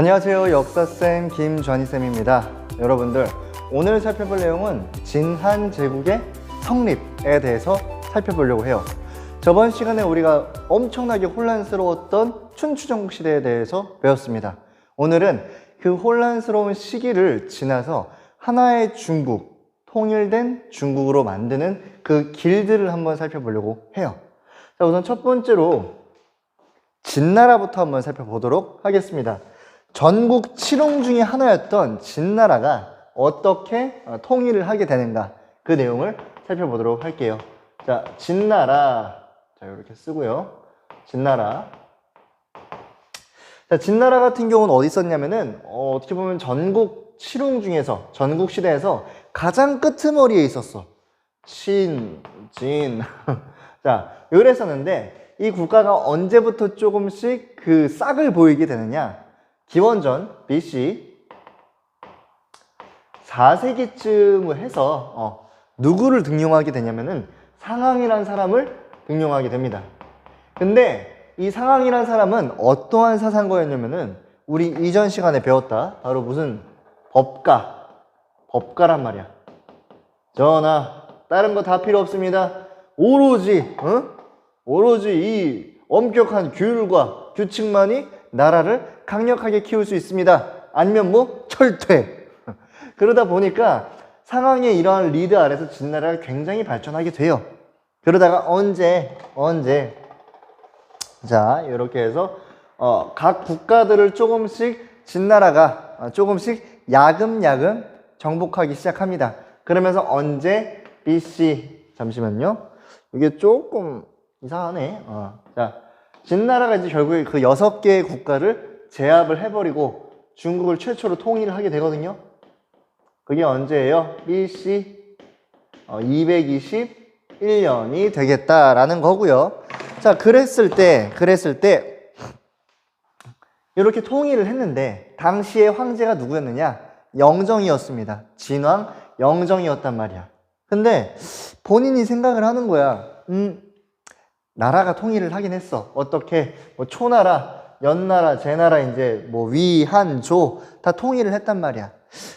안녕하세요. 역사쌤 김전희쌤입니다. 여러분들, 오늘 살펴볼 내용은 진한 제국의 성립에 대해서 살펴보려고 해요. 저번 시간에 우리가 엄청나게 혼란스러웠던 춘추전국 시대에 대해서 배웠습니다. 오늘은 그 혼란스러운 시기를 지나서 하나의 중국, 통일된 중국으로 만드는 그 길들을 한번 살펴보려고 해요. 자, 우선 첫 번째로 진나라부터 한번 살펴보도록 하겠습니다. 전국 7홍 중에 하나였던 진나라가 어떻게 통일을 하게 되는가, 그 내용을 살펴보도록 할게요. 자, 진나라. 자, 이렇게 쓰고요. 진나라. 자, 진나라 같은 경우는 어디 있었냐면은, 어떻게 보면 전국 7홍 중에서, 전국 시대에서 가장 끄트머리에 있었어. 진. 자, 이랬었는데, 이 국가가 언제부터 조금씩 그 싹을 보이게 되느냐? 기원전 BC 4세기쯤을 해서 누구를 등용하게 되냐면은 상황이라는 사람을 등용하게 됩니다. 근데 이 상황이라는 사람은 어떠한 사상가였냐면은 우리 이전 시간에 배웠다. 바로 무슨 법가란 말이야. 전하, 다른 거 다 필요 없습니다. 오로지 이 엄격한 규율과 규칙만이 나라를 강력하게 키울 수 있습니다. 아니면 뭐 철퇴. 그러다 보니까 상황의 이러한 리드 아래서 진나라가 굉장히 발전하게 돼요. 그러다가 언제 자, 이렇게 해서 각 국가들을 조금씩 진나라가 조금씩 야금야금 정복하기 시작합니다. 그러면서 언제 BC, 잠시만요. 이게 조금 이상하네. 자, 진나라가 이제 결국에 그 6개의 국가를 제압을 해버리고 중국을 최초로 통일을 하게 되거든요. 그게 언제예요? BC 221년이 되겠다라는 거고요. 자, 그랬을 때 이렇게 통일을 했는데 당시의 황제가 누구였느냐? 영정이었습니다. 진왕 영정이었단 말이야. 근데 본인이 생각을 하는 거야. 나라가 통일을 하긴 했어. 어떻게 뭐 초나라, 연나라, 제나라, 이제 뭐 위, 한, 조 다 통일을 했단 말이야.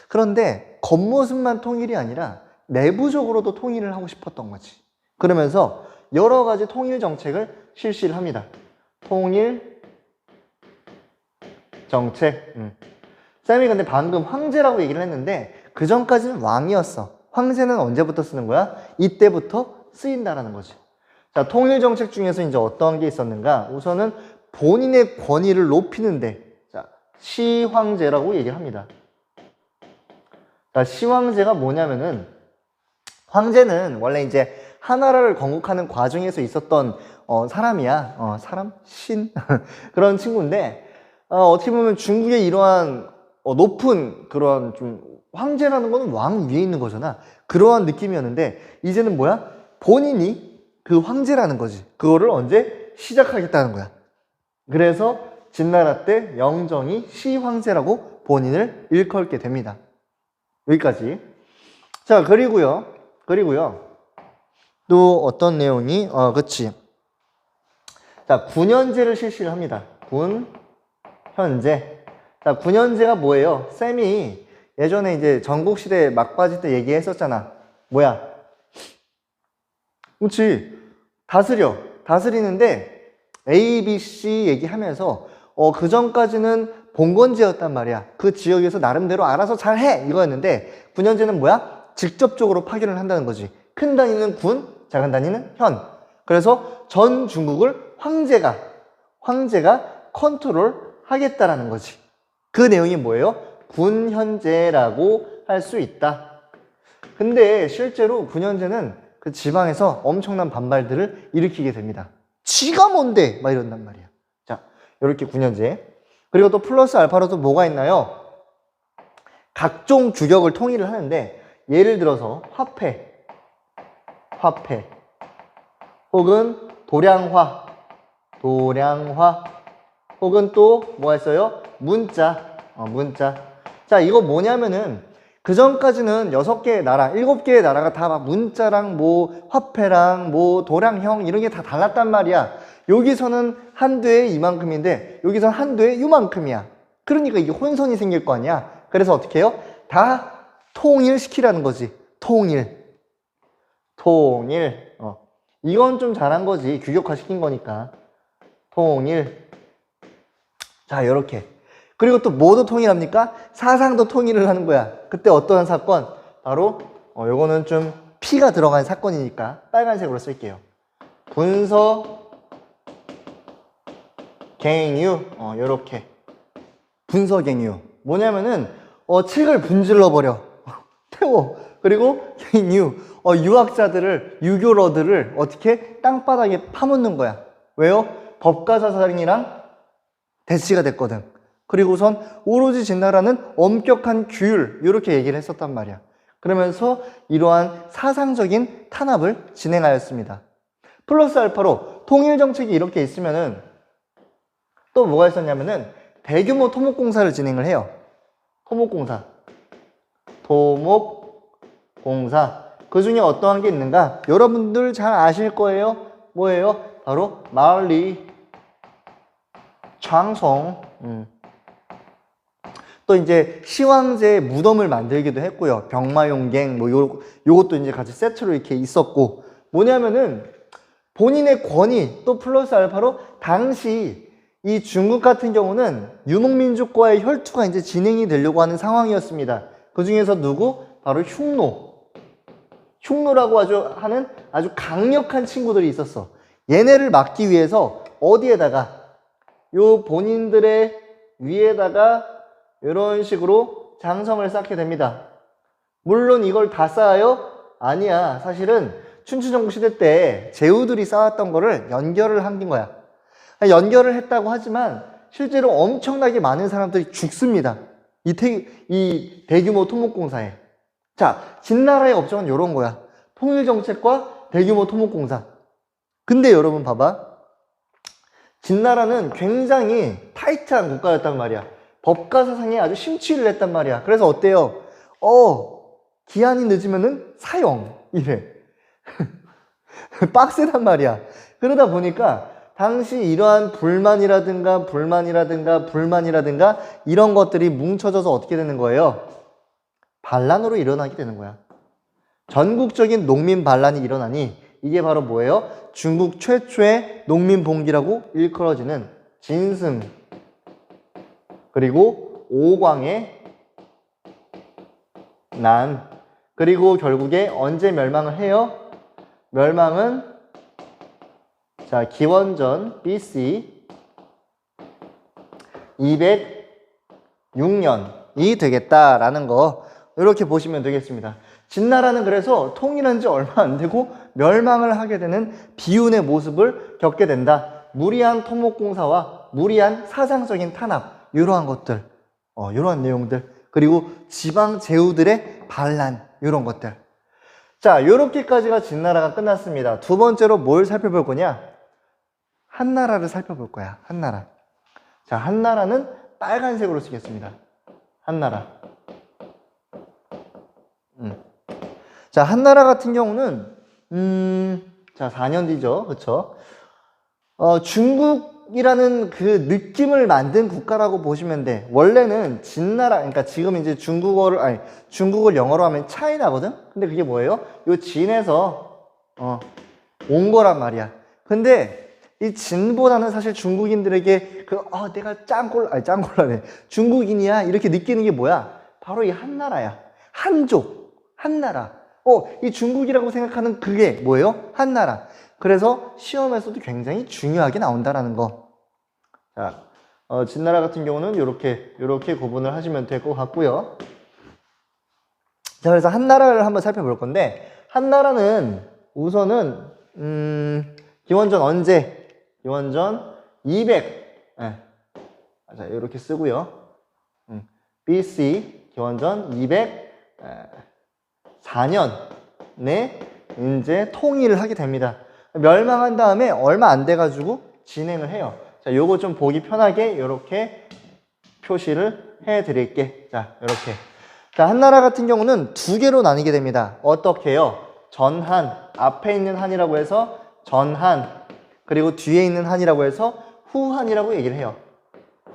그런데 겉모습만 통일이 아니라 내부적으로도 통일을 하고 싶었던 거지. 그러면서 여러 가지 통일 정책을 실시를 합니다. 통일 정책. 쌤이 근데 방금 황제라고 얘기를 했는데 그 전까지는 왕이었어. 황제는 언제부터 쓰는 거야? 이때부터 쓰인다라는 거지. 자, 통일 정책 중에서 이제 어떤 게 있었는가? 우선은 본인의 권위를 높이는데, 자, 시황제라고 얘기를 합니다. 자, 시황제가 뭐냐면은, 황제는 원래 이제 하나라를 건국하는 과정에서 있었던 사람이야. 사람? 신? 그런 친구인데, 어떻게 보면 중국의 이러한 높은 그런 좀 황제라는 거는 왕 위에 있는 거잖아. 그러한 느낌이었는데, 이제는 뭐야? 본인이 그 황제라는 거지. 그거를 언제 시작하겠다는 거야. 그래서 진나라 때 영정이 시황제라고 본인을 일컬게 됩니다. 여기까지. 자, 그리고요. 또 어떤 내용이 그치. 자, 군현제를 실시를 합니다. 군현제. 자, 군현제가 뭐예요? 쌤이 예전에 이제 전국시대 막바지 때 얘기했었잖아. 뭐야? 그렇지. 다스리는데 A, B, C 얘기하면서 그 전까지는 봉건제였단 말이야. 그 지역에서 나름대로 알아서 잘해 이거였는데 군현제는 뭐야? 직접적으로 파견을 한다는 거지. 큰 단위는 군, 작은 단위는 현. 그래서 전 중국을 황제가 컨트롤 하겠다라는 거지. 그 내용이 뭐예요? 군현제라고 할 수 있다. 근데 실제로 군현제는 그 지방에서 엄청난 반발들을 일으키게 됩니다. 지가 뭔데? 막 이런단 말이야. 자, 이렇게 군현제. 그리고 또 플러스 알파로 또 뭐가 있나요? 각종 규격을 통일을 하는데, 예를 들어서 화폐, 혹은 도량화, 혹은 또 뭐가 있어요? 문자. 자, 이거 뭐냐면은 그 전까지는 6개의 나라, 7개의 나라가 다 막 문자랑 뭐 화폐랑 뭐 도량형 이런 게 다 달랐단 말이야. 여기서는 한도에 이만큼인데 여기서는 한도에 요만큼이야. 그러니까 이게 혼선이 생길 거 아니야. 그래서 어떻게 해요? 다 통일시키라는 거지. 통일. 이건 좀 잘한 거지. 규격화시킨 거니까. 통일. 자, 요렇게. 그리고 또 뭐도 통일합니까? 사상도 통일을 하는 거야. 그때 어떠한 사건? 바로 요거는 좀 P가 들어간 사건이니까 빨간색으로 쓸게요. 분서 갱유. 요렇게. 분서 갱유. 뭐냐면은 책을 분질러 버려. 태워. 그리고 갱유. 유학자들을, 유교러들을 어떻게 땅바닥에 파묻는 거야. 왜요? 법가사살인이랑 대치가 됐거든. 그리고선 오로지 진나라는 엄격한 규율 이렇게 얘기를 했었단 말이야. 그러면서 이러한 사상적인 탄압을 진행하였습니다. 플러스 알파로 통일 정책이 이렇게 있으면은 또 뭐가 있었냐면은 대규모 토목공사를 진행을 해요. 토목공사. 그 중에 어떠한 게 있는가? 여러분들 잘 아실 거예요. 뭐예요? 바로 마을리 장성. 또 이제 시황제 무덤을 만들기도 했고요. 병마용갱 요것도 이제 같이 세트로 이렇게 있었고, 뭐냐면은 본인의 권위 또 플러스 알파로 당시 이 중국 같은 경우는 유목민족과의 혈투가 이제 진행이 되려고 하는 상황이었습니다. 그 중에서 누구? 바로 흉노라고 하는 아주 강력한 친구들이 있었어. 얘네를 막기 위해서 어디에다가 요 본인들의 위에다가 이런 식으로 장성을 쌓게 됩니다. 물론 이걸 다 쌓아요? 아니야. 사실은 춘추전국시대 때 제후들이 쌓았던 거를 연결을 한 거야. 연결을 했다고 하지만 실제로 엄청나게 많은 사람들이 죽습니다. 이 대규모 토목공사에. 자, 진나라의 업적은 이런 거야. 통일정책과 대규모 토목공사. 근데 여러분 봐봐. 진나라는 굉장히 타이트한 국가였단 말이야. 법가 사상에 아주 심취를 했단 말이야. 그래서 어때요? 기한이 늦으면은 사형 이래. 빡세단 말이야. 그러다 보니까 당시 이러한 불만이라든가 이런 것들이 뭉쳐져서 어떻게 되는 거예요? 반란으로 일어나게 되는 거야. 전국적인 농민 반란이 일어나니 이게 바로 뭐예요? 중국 최초의 농민 봉기라고 일컬어지는 진승 그리고 오광의 난, 그리고 결국에 언제 멸망을 해요? 멸망은 자, 기원전 BC 206년이 되겠다라는 거 이렇게 보시면 되겠습니다. 진나라는 그래서 통일한 지 얼마 안 되고 멸망을 하게 되는 비운의 모습을 겪게 된다. 무리한 토목공사와 무리한 사상적인 탄압, 이러한 것들, 이러한 내용들, 그리고 지방 제후들의 반란, 이런 것들. 자, 이렇게까지가 진나라가 끝났습니다. 두 번째로 뭘 살펴볼 거냐? 한나라를 살펴볼 거야. 한나라. 자, 한나라는 빨간색으로 쓰겠습니다. 한나라. 자, 한나라 같은 경우는 자, 4년 뒤죠. 그쵸? 중국이라는 그 느낌을 만든 국가라고 보시면 돼. 원래는 진나라, 그러니까 지금 이제 중국을 영어로 하면 차이나거든? 근데 그게 뭐예요? 요 진에서, 온 거란 말이야. 근데 이 진보다는 사실 중국인들에게 내가 짱골라네. 중국인이야. 이렇게 느끼는 게 뭐야? 바로 이 한나라야. 한족, 한나라. 이 중국이라고 생각하는 그게 뭐예요? 한나라. 그래서 시험에서도 굉장히 중요하게 나온다라는 거. 자, 진나라 같은 경우는 요렇게 구분을 하시면 될 것 같고요. 자, 그래서 한나라를 한번 살펴볼 건데, 한나라는 우선은, 기원전 언제? 기원전 200. 자, 요렇게 쓰고요. BC, 기원전 204년에 이제 통일을 하게 됩니다. 멸망한 다음에 얼마 안 돼가지고 진행을 해요. 자, 요거 좀 보기 편하게 요렇게 표시를 해 드릴게. 자, 요렇게. 자, 한나라 같은 경우는 두 개로 나뉘게 됩니다. 어떻게 해요? 전한, 앞에 있는 한이라고 해서 전한, 그리고 뒤에 있는 한이라고 해서 후한이라고 얘기를 해요.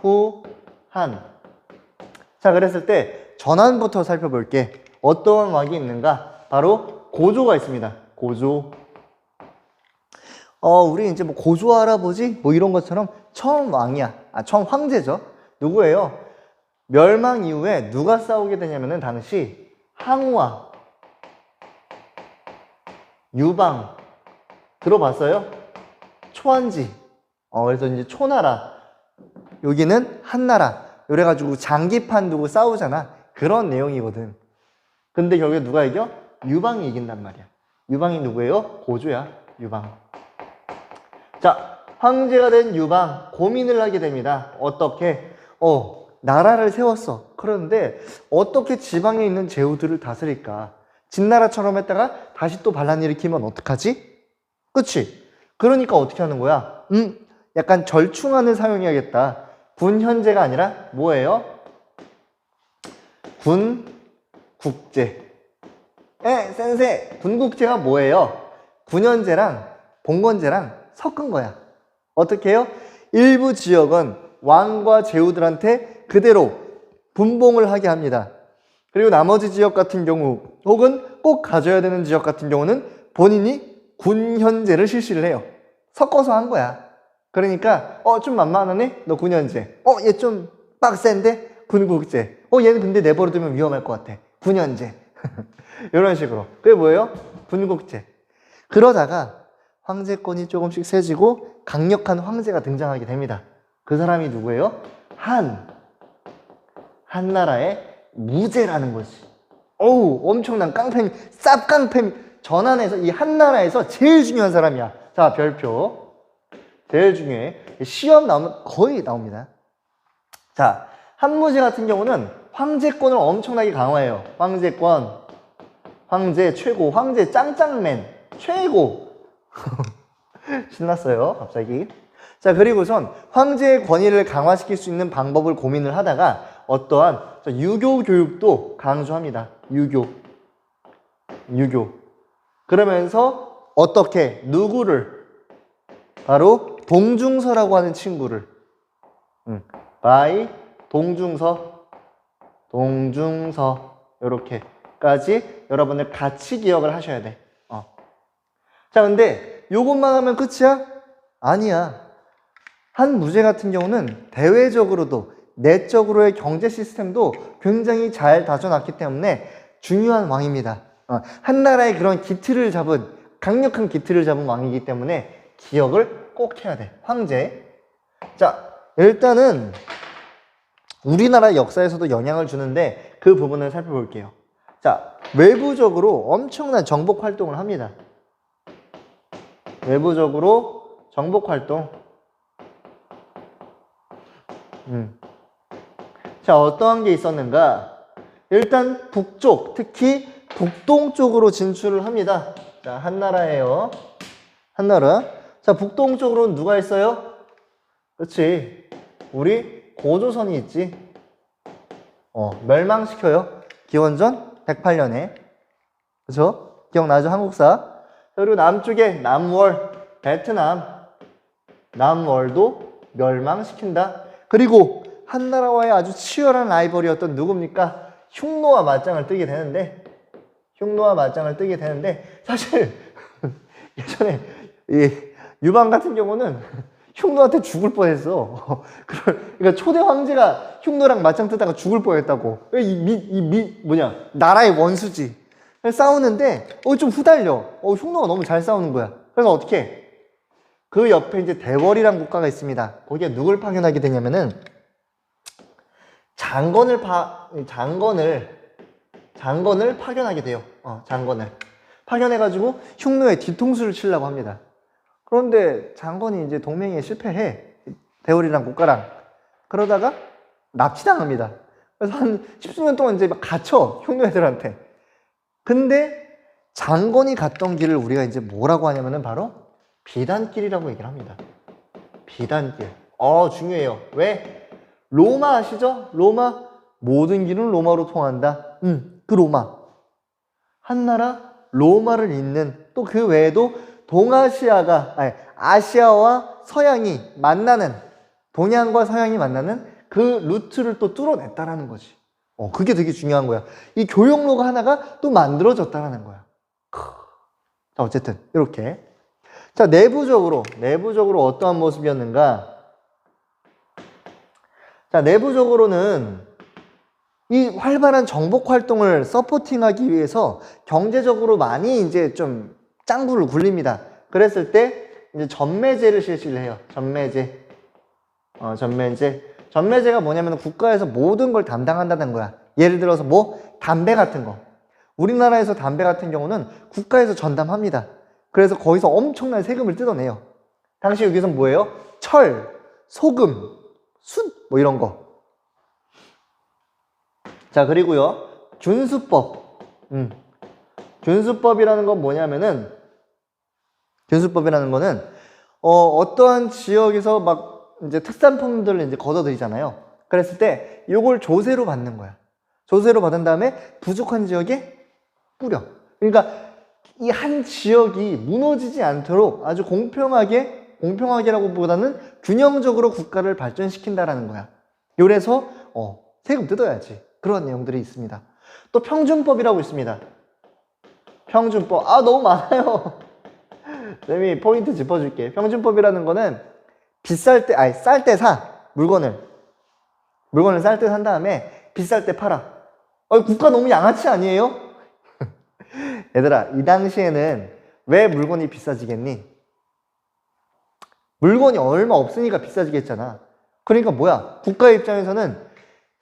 후한. 자, 그랬을 때 전환부터 살펴볼게. 어떠한 왕이 있는가? 바로 고조가 있습니다. 고조. 우리 이제 뭐 고조 할아버지 뭐 이런 것처럼 처음 왕이야. 처음 황제죠. 누구예요? 멸망 이후에 누가 싸우게 되냐면은 당시 항우와 유방 들어봤어요? 초한지. 그래서 이제 초나라. 여기는 한나라. 이래가지고 장기판 두고 싸우잖아. 그런 내용이거든. 근데 결국에 누가 이겨? 유방이 이긴단 말이야. 유방이 누구예요? 고조야. 유방. 자, 황제가 된 유방 고민을 하게 됩니다. 어떻게? 나라를 세웠어. 그런데 어떻게 지방에 있는 제후들을 다스릴까? 진나라처럼 했다가 다시 또 반란 일으키면 어떡하지? 그치? 그러니까 어떻게 하는 거야? 약간 절충안을 사용해야겠다. 군현제가 아니라 뭐예요? 군국제. 센세. 군국제가 뭐예요? 군현제랑 봉건제랑 섞은 거야. 어떻게 해요? 일부 지역은 왕과 제후들한테 그대로 분봉을 하게 합니다. 그리고 나머지 지역 같은 경우 혹은 꼭 가져야 되는 지역 같은 경우는 본인이 군현제를 실시를 해요. 섞어서 한 거야. 그러니까 좀 만만하네? 너 군현제. 얘 좀 빡센데? 군국제. 얘는 근데 내버려두면 위험할 것 같아. 군현제. 이런 식으로. 그게 뭐예요? 군국제. 그러다가 황제권이 조금씩 세지고 강력한 황제가 등장하게 됩니다. 그 사람이 누구예요? 한나라의 무제라는 거지. 엄청난 깡패, 쌉깡패. 전환에서 이 한나라에서 제일 중요한 사람이야. 자, 별표. 제일 중요해. 시험 나오면 거의 나옵니다. 자, 한무제 같은 경우는 황제권을 엄청나게 강화해요. 황제권, 황제 최고, 황제 짱짱맨 최고. 신났어요, 갑자기. 자, 그리고선 황제의 권위를 강화시킬 수 있는 방법을 고민을 하다가 어떠한 유교 교육도 강조합니다. 유교. 그러면서 어떻게 누구를 바로 동중서라고 하는 친구를 바이 동중서 이렇게까지 여러분들 같이 기억을 하셔야 돼. 자, 근데 요것만 하면 끝이야? 아니야. 한무제 같은 경우는 대외적으로도 내적으로의 경제 시스템도 굉장히 잘 다져놨기 때문에 중요한 왕입니다. 한나라의 그런 강력한 기틀을 잡은 왕이기 때문에 기억을 꼭 해야 돼. 황제. 자, 일단은 우리나라 역사에서도 영향을 주는데 그 부분을 살펴볼게요. 자, 외부적으로 엄청난 정복 활동을 합니다. 외부적으로 정복 활동. 자, 어떠한 게 있었는가? 일단 북쪽, 특히 북동쪽으로 진출을 합니다. 자, 한나라예요. 한나라. 자, 북동쪽으로는 누가 있어요? 그렇지. 우리 고조선이 있지. 멸망시켜요. 기원전 108년에. 그렇죠? 기억나죠? 한국사. 그리고 남쪽에 남월, 베트남. 남월도 멸망시킨다. 그리고 한나라와의 아주 치열한 라이벌이었던 누굽니까? 흉노와 맞짱을 뜨게 되는데 사실 예전에 이 유방 같은 경우는 흉노한테 죽을 뻔했어. 그러니까 초대 황제가 흉노랑 맞짱 뜨다가 죽을 뻔했다고. 나라의 원수지. 싸우는데 좀 후달려. 흉노가 너무 잘 싸우는 거야. 그래서 어떻게 해? 그 옆에 이제 대월이라는 국가가 있습니다. 거기에 누굴 파견하게 되냐면은 장건을 파견하게 돼요. 장건을 파견해가지고 흉노의 뒤통수를 치려고 합니다. 그런데 장건이 이제 동맹에 실패해. 대월이랑 국가랑. 그러다가 납치당합니다. 그래서 한 10수년 동안 이제 막 갇혀. 흉노 애들한테. 근데 장건이 갔던 길을 우리가 이제 뭐라고 하냐면은 바로 비단길이라고 얘기를 합니다. 비단길. 중요해요. 왜? 로마 아시죠? 로마. 모든 길은 로마로 통한다. 그 로마. 한나라 로마를 잇는, 또 그 외에도 아시아와 서양이 만나는, 동양과 서양이 만나는 그 루트를 또 뚫어냈다라는 거지. 그게 되게 중요한 거야. 이 교역로가 하나가 또 만들어졌다라는 거야. 자, 어쨌든 이렇게. 자, 내부적으로 어떠한 모습이었는가? 자, 내부적으로는 이 활발한 정복 활동을 서포팅하기 위해서 경제적으로 많이 이제 좀 짱구를 굴립니다. 그랬을 때 이제 전매제를 실시를 해요. 전매제. 전매제가 뭐냐면 국가에서 모든 걸 담당한다는 거야. 예를 들어서 뭐 담배 같은 거. 우리나라에서 담배 같은 경우는 국가에서 전담합니다. 그래서 거기서 엄청난 세금을 뜯어내요. 당시 여기서 뭐예요? 철, 소금, 숯, 뭐 이런 거. 자, 그리고요, 균수법. 균수법이라는 건 뭐냐면은, 균수법이라는 거는, 어떠한 지역에서 막 이제 특산품들을 이제 걷어들이잖아요. 그랬을 때, 요걸 조세로 받는 거야. 조세로 받은 다음에 부족한 지역에 뿌려. 그러니까, 이 한 지역이 무너지지 않도록 아주 공평하게라고 보다는 균형적으로 국가를 발전시킨다라는 거야. 요래서, 세금 뜯어야지. 그런 내용들이 있습니다. 또 평준법이라고 있습니다. 평준법. 너무 많아요. 쌤이 포인트 짚어줄게. 평준법이라는 거는 쌀 때 사. 물건을 쌀 때 산 다음에 비쌀 때 팔아. 국가 너무 양아치 아니에요? 얘들아, 이 당시에는 왜 물건이 비싸지겠니? 물건이 얼마 없으니까 비싸지겠잖아. 그러니까 뭐야? 국가 입장에서는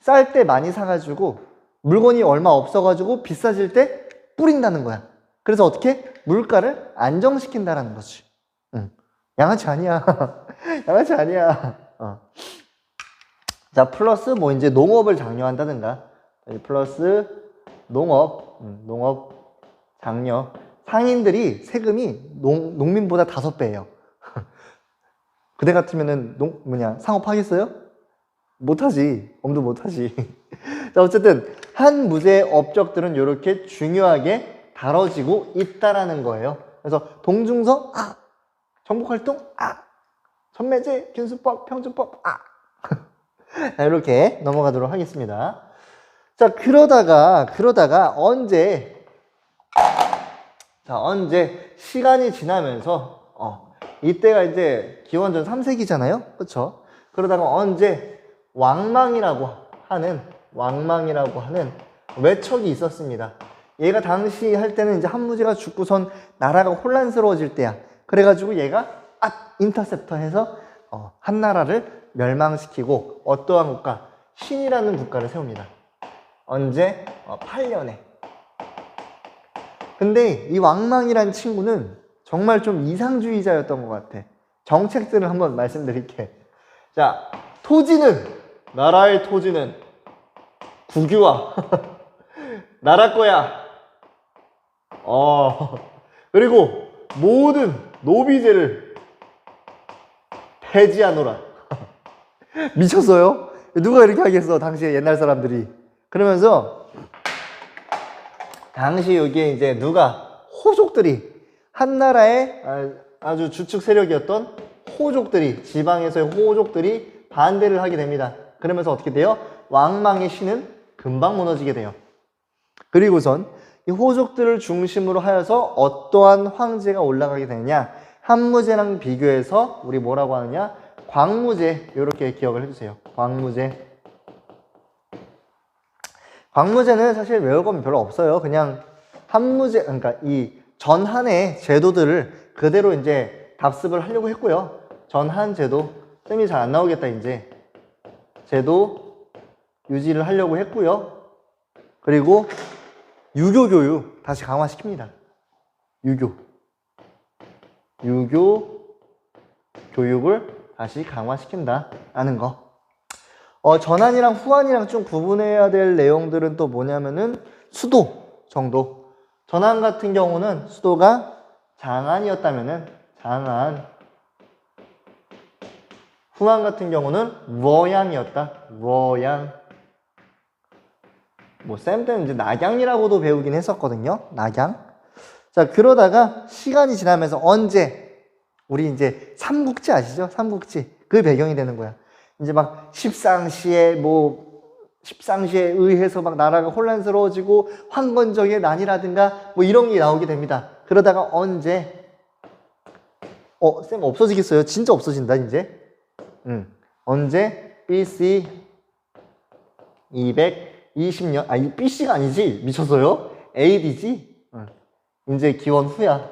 쌀 때 많이 사가지고 물건이 얼마 없어가지고 비싸질 때 뿌린다는 거야. 그래서 어떻게? 물가를 안정시킨다라는 거지. 양아치 아니야. 양아치 아니야. 자, 플러스 뭐 이제 농업을 장려한다든가. 플러스 농업 장려. 상인들이 세금이 농민보다 5배예요. 그대 같으면은 상업하겠어요? 못하지. 엄두 못하지. 자, 어쨌든 한 무제의 업적들은 이렇게 중요하게 다뤄지고 있다라는 거예요. 그래서 동중서 정복활동 전매제, 균수법, 평준법 자, 이렇게 넘어가도록 하겠습니다. 자, 그러다가 언제 시간이 지나면서 이때가 이제 기원전 3세기잖아요. 그렇죠? 그러다가 언제 왕망이라고 하는 외척이 있었습니다. 얘가 당시 할 때는 이제 한무제가 죽고선 나라가 혼란스러워질 때야. 그래가지고 얘가 인터셉터 해서 한 나라를 멸망시키고 어떠한 국가? 신이라는 국가를 세웁니다. 언제? 8년에. 근데 이 왕망이라는 친구는 정말 좀 이상주의자였던 것 같아. 정책들을 한번 말씀드릴게. 자, 나라의 토지는 국유화. 나라 거야. 그리고 모든 노비제를 폐지하노라. 미쳤어요? 누가 이렇게 하겠어, 당시에 옛날 사람들이. 그러면서 당시 여기에 이제 호족들이, 한나라의 아주 주축 세력이었던 지방에서의 호족들이 반대를 하게 됩니다. 그러면서 어떻게 돼요? 왕망의 신은 금방 무너지게 돼요. 그리고선 이 호족들을 중심으로 하여서 어떠한 황제가 올라가게 되느냐? 한무제랑 비교해서 우리 뭐라고 하느냐? 광무제, 이렇게 기억을 해주세요. 광무제는 사실 외울 건 별로 없어요. 그냥 한무제, 그러니까 이 전한의 제도들을 그대로 이제 답습을 하려고 했고요. 전한 제도, 쌤이 잘 안 나오겠다, 이제. 제도 유지를 하려고 했고요. 그리고 유교 교육 다시 강화시킵니다. 유교 교육을 다시 강화시킨다라는 거. 전한이랑 후한이랑 좀 구분해야 될 내용들은 또 뭐냐면은 수도 정도. 전한 같은 경우는 수도가 장안이었다면은 장안. 후한 같은 경우는 워양이었다. 워양. 뭐 쌤 때는 이제 낙양이라고도 배우긴 했었거든요. 낙양. 자, 그러다가 시간이 지나면서 언제 우리 이제 삼국지 아시죠? 삼국지. 그 배경이 되는 거야. 이제 막 십상시에 뭐 십상시에 의해서 막 나라가 혼란스러워지고 황건적의 난이라든가 뭐 이런 게 나오게 됩니다. 그러다가 언제 쌤 없어지겠어요? 진짜 없어진다 이제. 언제 BC 220년 이 BC가 아니지 미쳤어요? AD지. 이제 기원 후야.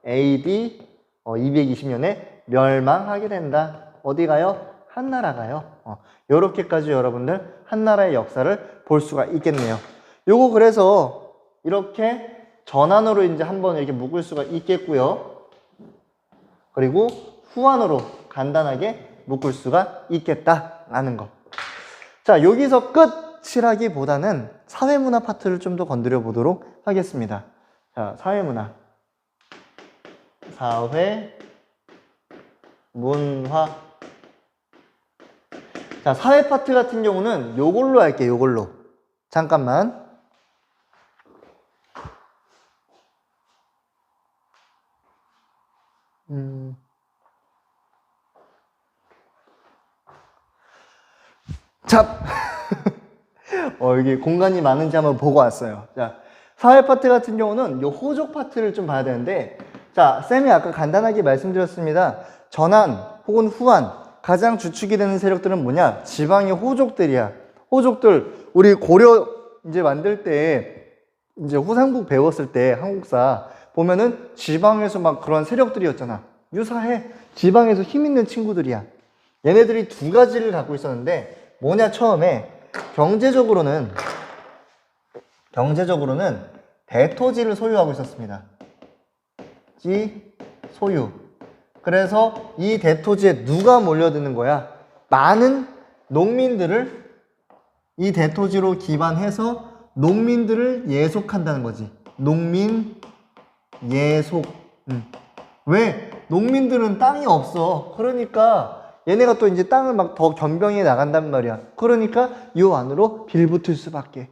AD 220년에 멸망하게 된다. 어디 가요? 한나라 가요. 요렇게까지 여러분들 한나라의 역사를 볼 수가 있겠네요. 요거 그래서 이렇게 전환으로 이제 한번 이렇게 묶을 수가 있겠고요. 그리고 후환으로 간단하게 묶을 수가 있겠다라는 거. 자, 여기서 끝이라기보다는 사회문화 파트를 좀 더 건드려 보도록 하겠습니다. 자, 사회문화. 사회문화. 자, 사회 파트 같은 경우는 요걸로 할게요. 요걸로. 잠깐만. 자, 이게 공간이 많은지 한번 보고 왔어요. 자, 사회 파트 같은 경우는 요 호족 파트를 좀 봐야 되는데, 자, 쌤이 아까 간단하게 말씀드렸습니다. 전환 혹은 후환, 가장 주축이 되는 세력들은 뭐냐? 지방의 호족들이야. 호족들, 우리 고려 이제 만들 때, 이제 후삼국 배웠을 때 한국사 보면은 지방에서 막 그런 세력들이었잖아. 유사해. 지방에서 힘 있는 친구들이야. 얘네들이 두 가지를 갖고 있었는데, 뭐냐, 처음에 경제적으로는 대토지를 소유하고 있었습니다. 소유. 그래서 이 대토지에 누가 몰려드는 거야? 많은 농민들을 이 대토지로 기반해서 농민들을 예속한다는 거지. 농민 예속. 왜? 농민들은 땅이 없어. 그러니까 얘네가 또 이제 땅을 막 더 변병해 나간단 말이야. 그러니까 요 안으로 빌붙을 수밖에.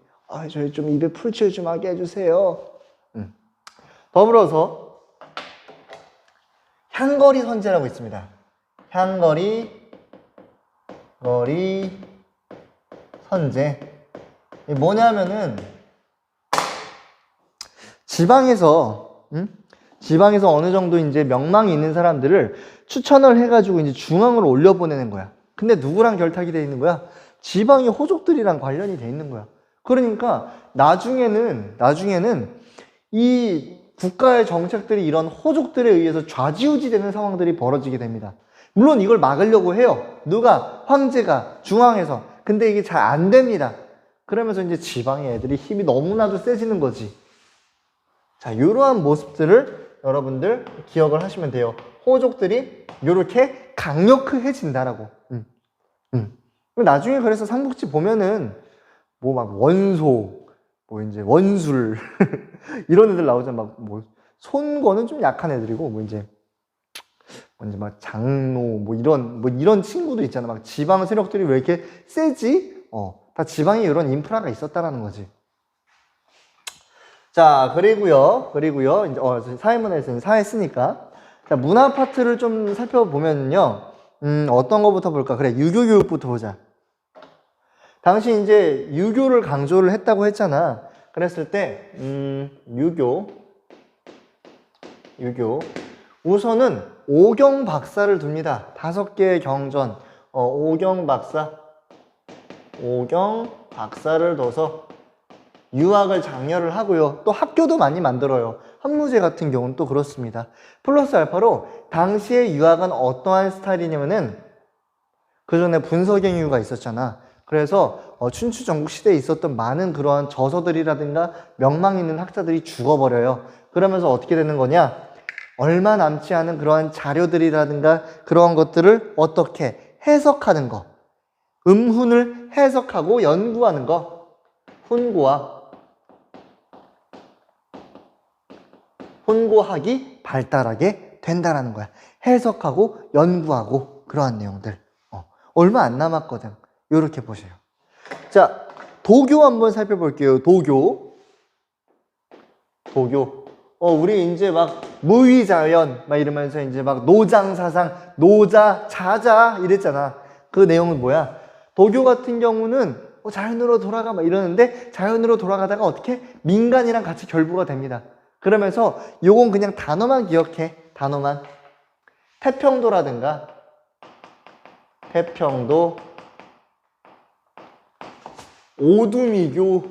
저희 좀 입에 풀칠 좀 하게 해주세요. 더불어서 향거리 선제라고 있습니다. 향거리 선제. 뭐냐면은 지방에서 어느 정도 이제 명망이 있는 사람들을 추천을 해가지고 이제 중앙으로 올려보내는 거야. 근데 누구랑 결탁이 돼 있는 거야? 지방의 호족들이랑 관련이 돼 있는 거야. 그러니까 나중에는 이 국가의 정책들이 이런 호족들에 의해서 좌지우지 되는 상황들이 벌어지게 됩니다. 물론 이걸 막으려고 해요. 누가? 황제가 중앙에서. 근데 이게 잘 안 됩니다. 그러면서 이제 지방의 애들이 힘이 너무나도 세지는 거지. 자, 이러한 모습들을 여러분들 기억을 하시면 돼요. 호족들이 이렇게 강력해진다라고. 나중에 그래서 삼국지 보면은 뭐 막 원소, 뭐 이제 원술 이런 애들 나오잖아. 막 뭐 손권은 좀 약한 애들이고 뭐 이제 막 장로 뭐 이런 친구들 있잖아. 막 지방 세력들이 왜 이렇게 세지? 다 지방에 이런 인프라가 있었다라는 거지. 자, 그리고요. 이제 사회문화에서 사회 쓰니까. 자, 문화 파트를 좀 살펴보면요. 어떤 거부터 볼까? 그래, 유교 교육부터 보자. 당시 이제 유교를 강조를 했다고 했잖아. 그랬을 때, 유교. 우선은 오경 박사를 둡니다. 5개의 경전. 오경 박사를 둬서 유학을 장려를 하고요. 또 학교도 많이 만들어요. 학무제 같은 경우는 또 그렇습니다. 플러스 알파로 당시의 유학은 어떠한 스타일이냐면은 그 전에 분서경유가 있었잖아. 그래서 춘추 전국 시대에 있었던 많은 그러한 저서들이라든가 명망 있는 학자들이 죽어버려요. 그러면서 어떻게 되는 거냐? 얼마 남지 않은 그러한 자료들이라든가 그러한 것들을 어떻게 해석하는 거. 음훈을 해석하고 연구하는 거. 훈고학이 발달하게 된다라는 거야. 해석하고 연구하고 그러한 내용들. 얼마 안 남았거든. 요렇게 보세요. 자, 도교 한번 살펴볼게요. 도교. 우리 이제 막 무위자연 막 이러면서 이제 막 노장사상, 노자, 자자 이랬잖아. 그 내용은 뭐야? 도교 같은 경우는 자연으로 돌아가 막 이러는데 자연으로 돌아가다가 어떻게 민간이랑 같이 결부가 됩니다. 그러면서 요건 그냥 단어만 기억해. 단어만. 태평도라든가 태평도, 오두미교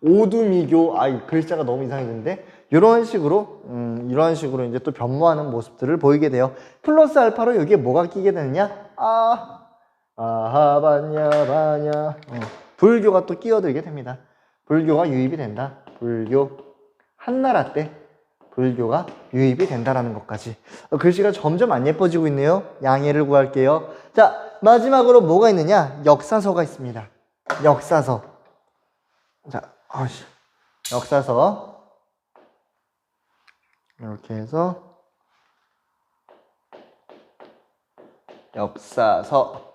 오두미교, 이 글자가 너무 이상해졌는데 이런 식으로 이제 또 변모하는 모습들을 보이게 돼요. 플러스 알파로 여기에 뭐가 끼게 되느냐? 아하바냐 바냐 불교가 또 끼어들게 됩니다. 불교가 유입이 된다. 불교 한나라 때 불교가 유입이 된다라는 것까지. 글씨가 점점 안 예뻐지고 있네요. 양해를 구할게요. 자, 마지막으로 뭐가 있느냐? 역사서가 있습니다. 역사서. 자, 역사서 이렇게 해서 역사서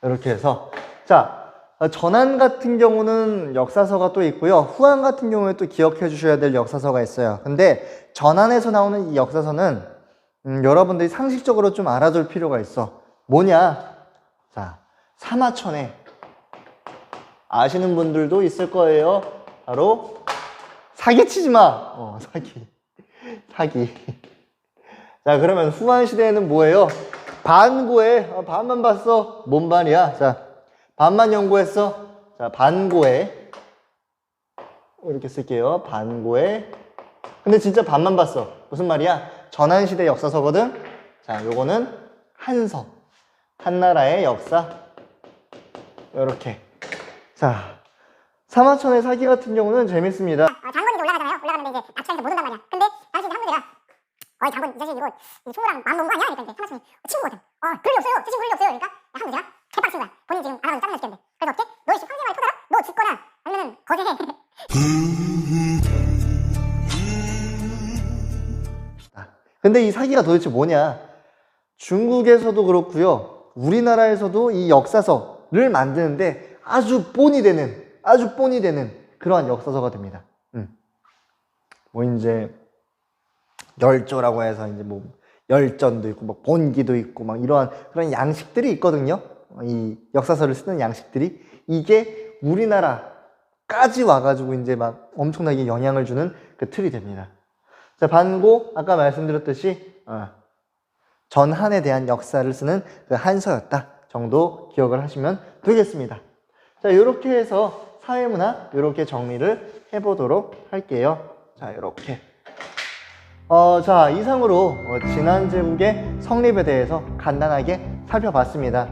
이렇게 해서, 자, 전한 같은 경우는 역사서가 또 있고요. 후한 같은 경우에 또 기억해 주셔야 될 역사서가 있어요. 근데 전한에서 나오는 이 역사서는 여러분들이 상식적으로 좀 알아둘 필요가 있어. 뭐냐? 자, 사마천에 아시는 분들도 있을 거예요. 바로 사기치지 마. 사기. 자, 그러면 후한 시대에는 뭐예요? 반고에 반만 봤어. 뭔 반이야? 자, 반만 연구했어. 자, 반고에 이렇게 쓸게요. 반고에. 근데 진짜 반만 봤어. 무슨 말이야? 전한시대 역사서거든. 자, 요거는 한서. 한나라의 역사. 요렇게. 자, 사마천의 사기 같은 경우는 재밌습니다. 장군이 이제 올라가잖아요. 올라가는데 이제 낙차해서 못 온단 말이야. 근데 당시 이제 한문제가 어이 장군 이 자식 이거 총무랑 마음 먹은 거 아니야? 그러니까 이제 사마천이 친구거든. 그럴 리 없어요. 제 친구 그럴 리 없어요. 그러니까 한문제가 개빡친 거야. 본인 지금 안 하고 짜증나 죽겠는데. 그래서 어떻게? 너 이씨 황제만을 터져라? 너 죽거나 아니면은 거제해. 근데 이 사기가 도대체 뭐냐? 중국에서도 그렇고요. 우리나라에서도 이 역사서를 만드는데 아주 본이 되는 그러한 역사서가 됩니다. 뭐 이제 열조라고 해서 이제 뭐 열전도 있고 뭐 본기도 있고 막 이러한 그런 양식들이 있거든요. 이 역사서를 쓰는 양식들이, 이게 우리나라까지 와가지고 이제 막 엄청나게 영향을 주는 그 틀이 됩니다. 자, 반고 아까 말씀드렸듯이 전한에 대한 역사를 쓰는 그 한서였다 정도 기억을 하시면 되겠습니다. 자, 이렇게 해서 사회문화 이렇게 정리를 해보도록 할게요. 자, 이렇게. 자, 이상으로 진한 제국의 성립에 대해서 간단하게 살펴봤습니다.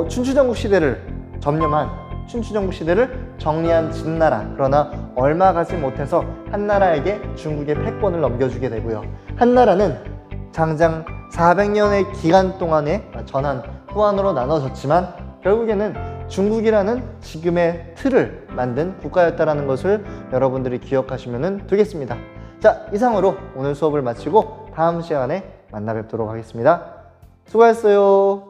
춘추전국 시대를 점령한, 춘추전국 시대를 정리한 진나라, 그러나 얼마 가지 못해서 한나라에게 중국의 패권을 넘겨주게 되고요. 한나라는 장장 400년의 기간 동안에 전한, 후한으로 나눠졌지만 결국에는 중국이라는 지금의 틀을 만든 국가였다는 것을 여러분들이 기억하시면 되겠습니다. 자, 이상으로 오늘 수업을 마치고 다음 시간에 만나 뵙도록 하겠습니다. 수고하셨어요.